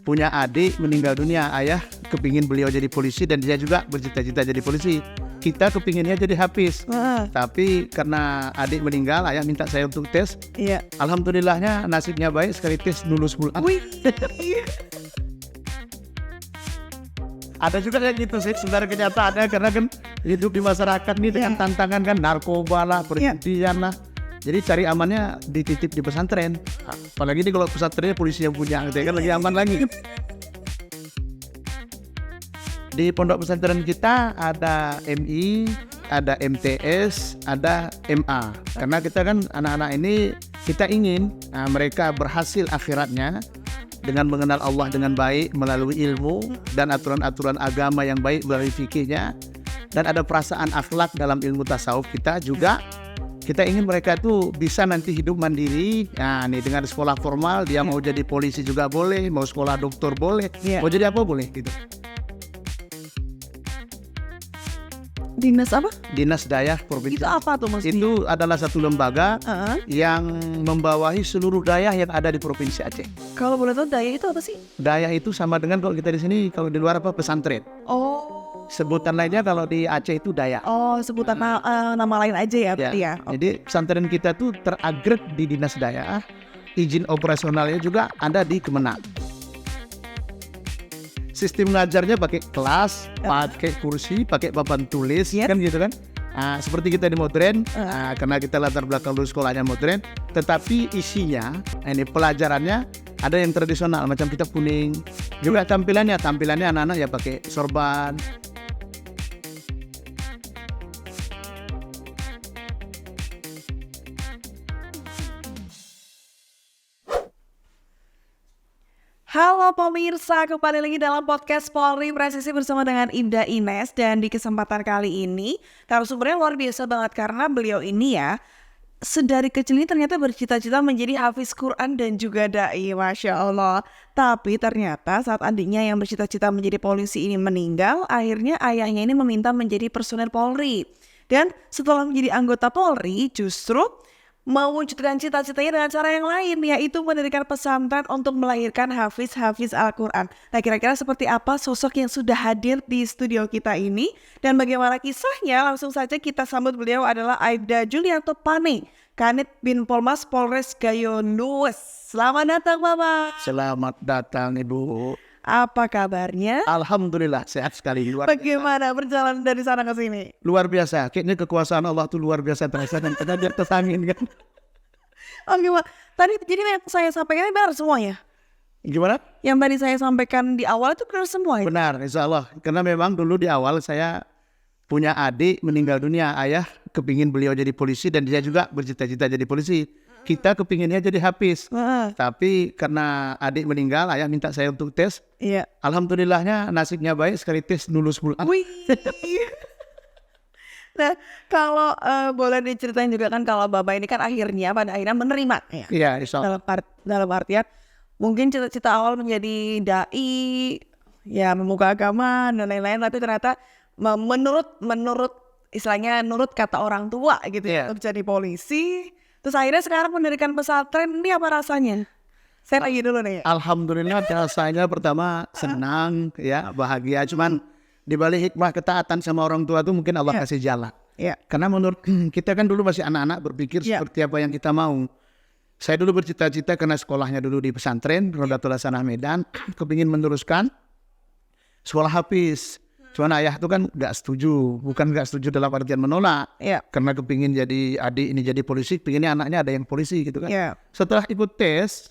punya adik meninggal dunia, ayah kepingin beliau jadi polisi dan dia juga bercita-cita jadi polisi. Kita kepinginnya jadi hafiz, tapi karena adik meninggal, ayah minta saya untuk tes. Iya. Alhamdulillahnya nasibnya baik, sekali tes lulus bulan. Wih. Ada juga yang gitu sih sebenarnya kenyataannya, karena kan hidup di masyarakat ini dengan tantangan kan, narkoba lah, perjudian lah. Jadi cari amannya dititip di pesantren. Apalagi ini kalau pesantrennya polisi yang punya, gitu ya kan, lagi aman lagi. Di pondok pesantren kita ada MI, ada MTS, ada MA. Karena kita kan anak-anak ini kita ingin mereka berhasil akhiratnya dengan mengenal Allah dengan baik melalui ilmu dan aturan-aturan agama yang baik melalui fikihnya, dan ada perasaan akhlak dalam ilmu tasawuf kita juga. Kita ingin mereka tuh bisa nanti hidup mandiri. Nah, nih dengan sekolah formal, dia mau jadi polisi juga boleh, mau sekolah dokter boleh, mau jadi apa boleh gitu. Dinas apa? Dinas Dayah Provinsi. Itu apa tuh maksudnya? Itu adalah satu lembaga yang membawahi seluruh dayah yang ada di Provinsi Aceh. Kalau boleh tahu daya itu apa sih? Dayah itu sama dengan kalau kita di sini, kalau di luar apa, pesantren. Oh. Sebutan lainnya kalau di Aceh itu dayah. Oh, sebutan nama lain aja ya berarti ya. Jadi pesantren kita tuh teragret di Dinas Dayah. Izin operasionalnya juga ada di Kemenang. Sistem ngajarnya pakai kelas, pakai kursi, pakai papan tulis, kan gitu kan. Seperti kita di modern, karena kita latar belakang dulu sekolahnya modern, tetapi isinya, ini pelajarannya ada yang tradisional, macam kitab kuning. Juga tampilannya anak-anak ya pakai sorban. Halo pemirsa, kembali lagi dalam podcast Polri Presisi bersama dengan Ibda Ines. Dan di kesempatan kali ini narasumbernya luar biasa banget, karena beliau ini ya sedari kecil ini ternyata bercita-cita menjadi hafiz Quran dan juga da'i, Masya Allah. Tapi ternyata saat adiknya yang bercita-cita menjadi polisi ini meninggal, akhirnya ayahnya ini meminta menjadi personel Polri. Dan setelah menjadi anggota Polri, justru mewujudkan cita-citanya dengan cara yang lain, yaitu mendirikan pesantren untuk melahirkan hafiz-hafiz Al-Quran. Nah, kira-kira seperti apa sosok yang sudah hadir di studio kita ini dan bagaimana kisahnya? Langsung saja kita sambut. Beliau adalah Aibda Julianto Pane, Kanit Bin Polmas Polres Gayo Lues. Selamat datang, Bapak. Selamat datang, Ibu. Apa kabarnya? Alhamdulillah sehat sekali. Bagaimana berjalan dari sana ke sini? Luar biasa. Kayaknya kekuasaan Allah tuh luar biasa terasa, dan kita di atas angin kan. Oh gimana? Tadi jadi yang saya sampaikan benar semuanya? Gimana? Yang tadi saya sampaikan di awal itu benar semua ya? Benar, insya Allah. Karena memang dulu di awal saya punya adik meninggal dunia. Ayah kepingin beliau jadi polisi dan dia juga bercita-cita jadi polisi. Kita kepinginnya jadi hafiz. Tapi karena adik meninggal, ayah minta saya untuk tes. Iya. Alhamdulillahnya nasibnya baik, sekali tes lulus bulan. Wih. Nah, kalau boleh diceritain juga kan, kalau Bapak ini kan pada akhirnya menerima ya. Iya, insya Allah. Dalam artian mungkin cita-cita awal menjadi dai, ya memuka agama dan lain-lain, tapi ternyata menurut istilahnya nurut kata orang tua gitu ya, untuk jadi polisi. Terus akhirnya sekarang mendirikan pesantren, ini apa rasanya? Saya lagi dulu nih. Alhamdulillah rasanya pertama senang ya, bahagia. Cuman di balik hikmah ketaatan sama orang tua itu mungkin Allah kasih jalan. Karena menurut kita kan dulu masih anak-anak berpikir seperti apa yang kita mau. Saya dulu bercita-cita karena sekolahnya dulu di pesantren Rodatul Hasanah Medan, kepingin meneruskan sekolah hafiz. Cuman ayah itu kan gak setuju, bukan gak setuju dalam artian menolak, karena kepingin jadi adik ini jadi polisi, pinginnya anaknya ada yang polisi gitu kan. Setelah ikut tes,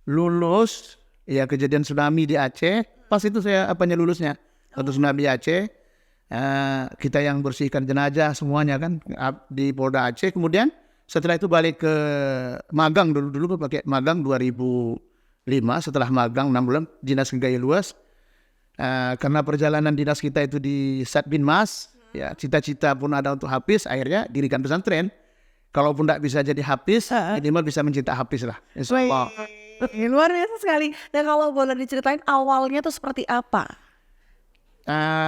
lulus, ya kejadian tsunami di Aceh, pas itu saya lulusnya, waktu tsunami di Aceh, kita yang bersihkan jenazah semuanya kan di Polda Aceh. Kemudian setelah itu balik ke magang, dulu pakai magang 2005, setelah magang 6 bulan dinas ke Gayo Lues. Karena perjalanan dinas kita itu di Satbinmas, ya cita-cita pun ada untuk hafiz, akhirnya dirikan pesantren. Kalaupun tidak bisa jadi hafiz, minimal bisa mencinta hafiz lah. Luar biasa sekali. Dan kalau boleh diceritain awalnya tuh seperti apa?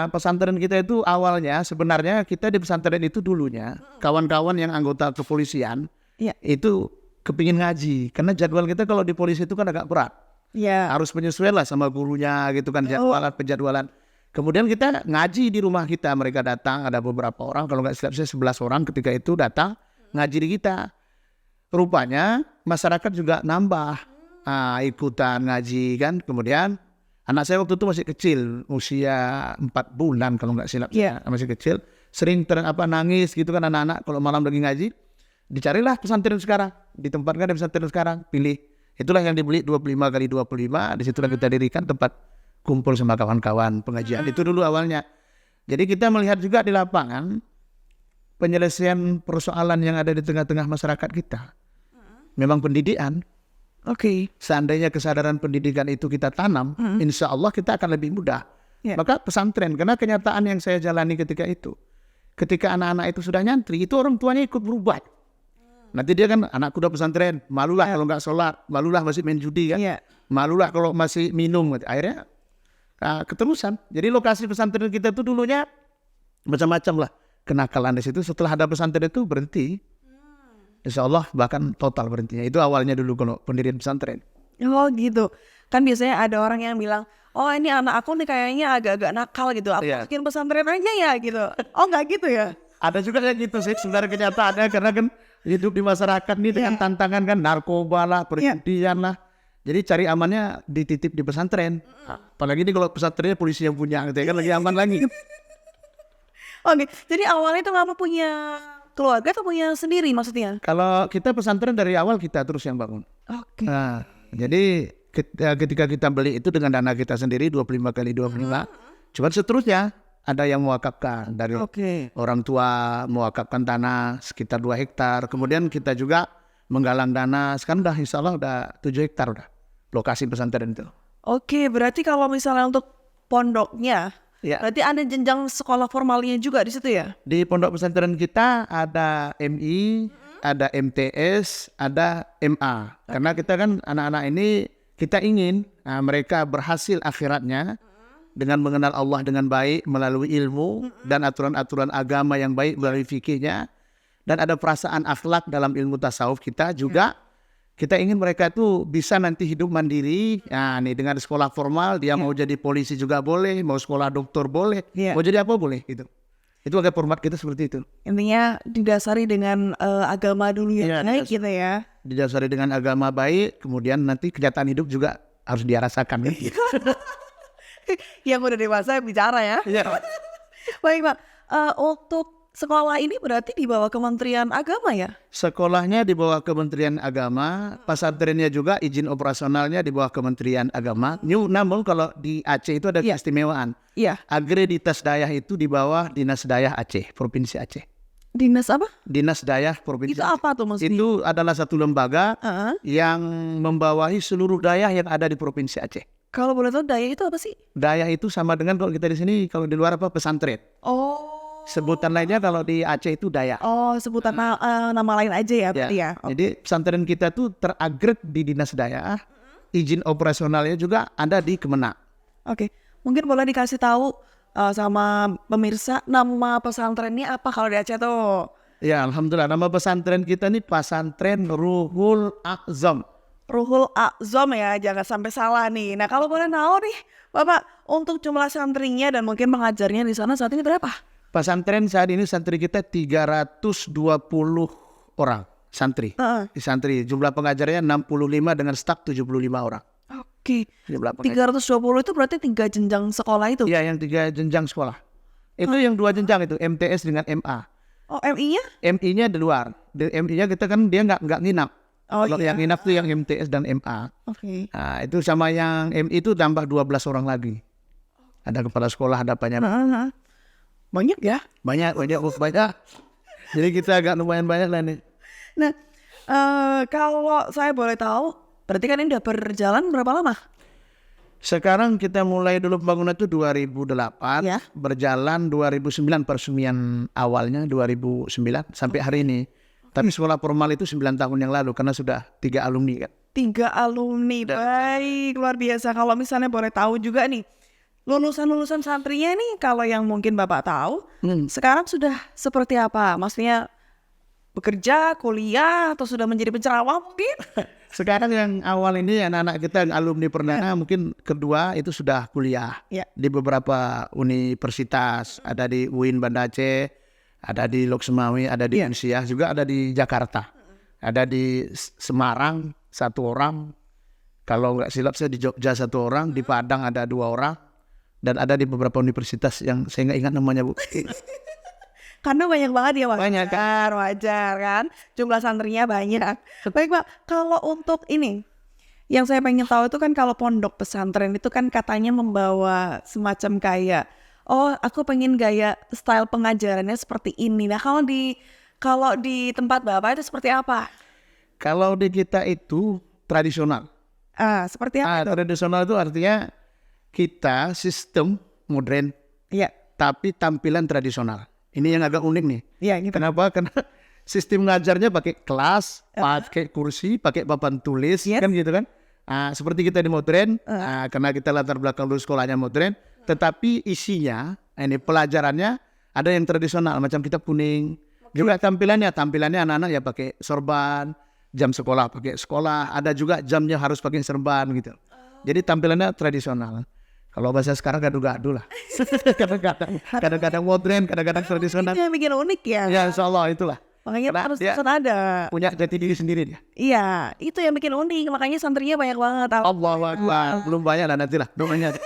Pesantren kita itu awalnya sebenarnya kita di pesantren itu dulunya kawan-kawan yang anggota kepolisian itu kepingin ngaji, karena jadwal kita kalau di polisi itu kan agak berat. Harus penyesuaian lah sama gurunya gitu kan, penjadwalan. Kemudian kita ngaji di rumah kita, mereka datang, ada beberapa orang, kalau nggak silap saya 11 orang ketika itu datang ngaji di kita. Rupanya masyarakat juga nambah ikutan ngaji kan. Kemudian anak saya waktu itu masih kecil, usia 4 bulan kalau nggak silap saya, masih kecil. Sering nangis gitu kan anak-anak kalau malam lagi ngaji. Dicarilah pesantren sekarang, ditempatkan di pesantren sekarang, pilih. Itulah yang dibeli 25 kali 25, disitulah kita dirikan tempat kumpul sama kawan-kawan pengajian. Itu dulu awalnya. Jadi kita melihat juga di lapangan penyelesaian persoalan yang ada di tengah-tengah masyarakat kita. Memang pendidikan. Seandainya kesadaran pendidikan itu kita tanam, insya Allah kita akan lebih mudah. Maka pesantren, karena kenyataan yang saya jalani ketika itu, ketika anak-anak itu sudah nyantri, itu orang tuanya ikut berubah. Nanti dia kan, anakku udah pesantren, malulah kalau nggak sholat, malulah masih main judi kan, malulah kalau masih minum. Akhirnya keterusan. Jadi lokasi pesantren kita itu dulunya macam-macam lah kenakalan di situ. Setelah ada pesantren itu berhenti, insya Allah bahkan total berhentinya. Itu awalnya dulu kalau pendirian pesantren. Oh gitu. Kan biasanya ada orang yang bilang, oh ini anak aku nih kayaknya agak-agak nakal gitu, aku masukin pesantren aja ya gitu. Oh nggak gitu ya? Ada juga yang gitu sih sebenarnya kenyataannya, karena kan hidup di masyarakat ini dengan tantangan kan, narkoba lah, perjudian lah. Jadi cari amannya dititip di pesantren. Apalagi ini kalau pesantrennya polisi yang punya gitu ya, kan lagi aman lagi. Oke, jadi awalnya itu ngapa punya keluarga atau punya sendiri maksudnya? Kalau kita pesantren dari awal kita terus yang bangun. Nah, jadi ketika kita beli itu dengan dana kita sendiri 25 kali 25. Cuman seterusnya ada yang mewakafkan dari orang tua, mewakafkan tanah sekitar 2 hektar. Kemudian kita juga menggalang dana. Sekarang udah insya Allah udah 7 hektar udah lokasi pesantren itu. Berarti kalau misalnya untuk pondoknya, berarti ada jenjang sekolah formalnya juga di situ ya? Di pondok pesantren kita ada MI, ada MTS, ada MA. Karena kita kan anak-anak ini kita ingin mereka berhasil akhiratnya dengan mengenal Allah dengan baik melalui ilmu dan aturan-aturan agama yang baik melalui fikihnya, dan ada perasaan akhlak dalam ilmu tasawuf kita juga. Kita ingin mereka itu bisa nanti hidup mandiri. Nah, nih dengan sekolah formal dia mau jadi polisi juga boleh, mau sekolah dokter boleh, mau jadi apa boleh gitu. Itu agak format kita seperti itu. Intinya didasari dengan agama dulu ya, baik gitu ya. Didasari dengan agama baik, kemudian nanti kenyataan hidup juga harus dia rasakan. Gitu. Yang udah dewasa bicara ya. Baik Pak, untuk sekolah ini berarti di bawah Kementerian Agama ya? Sekolahnya di bawah Kementerian Agama, pesantrennya juga izin operasionalnya di bawah Kementerian Agama. Namun kalau di Aceh itu ada keistimewaan. Agreditas Dayah itu di bawah Dinas Dayah Aceh, Provinsi Aceh. Dinas apa? Dinas Dayah Provinsi. Itu apa tuh maksudnya? Itu adalah satu lembaga yang membawahi seluruh dayah yang ada di Provinsi Aceh. Kalau boleh tahu dayah itu apa sih? Dayah itu sama dengan kalau kita di sini, kalau di luar apa, pesantren. Sebutan lainnya kalau di Aceh itu dayah. Sebutan nama lain aja ya berarti ya. Jadi pesantren kita tuh teragret di Dinas Dayah. Izin operasionalnya juga ada di Kemenak. Mungkin boleh dikasih tahu sama pemirsa nama pesantrennya apa kalau di Aceh tuh? Ya, alhamdulillah nama pesantren kita nih Pesantren Ruhul Aqzam. Ruhul Aqzam ya, jangan sampai salah nih. Nah kalau boleh tahu nih Bapak, untuk jumlah santrinya dan mungkin pengajarnya di sana saat ini berapa? Pesantren saat ini santri kita 320 orang santri. Santri jumlah pengajarnya 65 dengan staf 75 orang. 320 itu berarti 3 jenjang sekolah itu? Iya, yang 3 jenjang sekolah. Itu yang 2 jenjang itu, MTS dengan MA. MI-nya? MI-nya di luar. MI-nya kita kan dia nggak nginap. Kalau yang nginap tuh yang MTS dan MA. Nah, itu sama yang MI itu tambah 12 orang lagi. Ada kepala sekolah, ada banyak. Banyak ya? Banyak. Jadi kita agak lumayan banyak lah nih. Nah, kalau saya boleh tahu, berarti kan ini udah berjalan berapa lama? Sekarang kita mulai dulu pembangunan itu 2008, berjalan 2009 peresmian awalnya 2009 sampai hari ini. Tapi sekolah formal itu 9 tahun yang lalu karena sudah 3 alumni kan. 3 alumni, baik, luar biasa. Kalau misalnya boleh tahu juga nih, lulusan santrinya nih kalau yang mungkin Bapak tahu, sekarang sudah seperti apa? Maksudnya bekerja, kuliah, atau sudah menjadi penceramah mungkin? Sekarang yang awal ini anak-anak kita yang alumni perdana mungkin kedua itu sudah kuliah di beberapa universitas, ada di UIN Banda Aceh, ada di Loksemawe, ada di Unsiah, juga ada di Jakarta, ada di Semarang 1 orang, kalau nggak silap saya di Jogja 1 orang, di Padang ada 2 orang, dan ada di beberapa universitas yang saya nggak ingat namanya, Bu. Karena banyak banget ya, Pak. Banyak kan? Wajar kan, jumlah santrinya banyak. Baik Pak, kalau untuk ini, yang saya pengen tahu itu kan kalau pondok pesantren itu kan katanya membawa semacam kayak, oh aku pengen gaya style pengajarannya seperti ini. Nah kalau di tempat Bapak itu seperti apa? Kalau di kita itu tradisional. Seperti apa itu? Tradisional itu artinya kita sistem modern, tapi tampilan tradisional. Ini yang agak unik nih. Gitu. Kenapa? Karena sistem ngajarnya pakai kelas, pakai kursi, pakai papan tulis, kan gitu kan? Seperti kita di modern, karena kita latar belakang dulu sekolahnya modern, tetapi isinya, ini pelajarannya ada yang tradisional, macam kitab kuning. Juga tampilannya anak-anak ya pakai sorban, jam sekolah pakai sekolah, ada juga jamnya harus pakai serban gitu. Jadi tampilannya tradisional. Kalau bahasa sekarang gaduh-gaduh lah. kadang-kadang modern, kadang-kadang tradisional. Itu yang bikin unik ya. Ya insya Allah itulah. Makanya harus ada. Punya jati diri sendiri dia. Iya, itu yang bikin unik. Makanya santrinya banyak banget. Allahu Akbar. Belum banyak lah nanti lah doanya.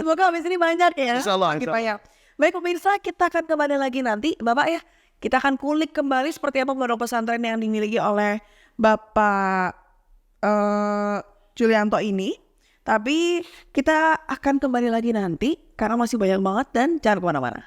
Semoga habis ini banyak ya. Insya Allah. Banyak. Baik pemirsa, kita akan kembali lagi nanti Bapak ya. Kita akan kulik kembali seperti apa pondok pesantren yang dimiliki oleh Bapak Julianto ini. Tapi kita akan kembali lagi nanti karena masih banyak banget dan jangan kemana-mana.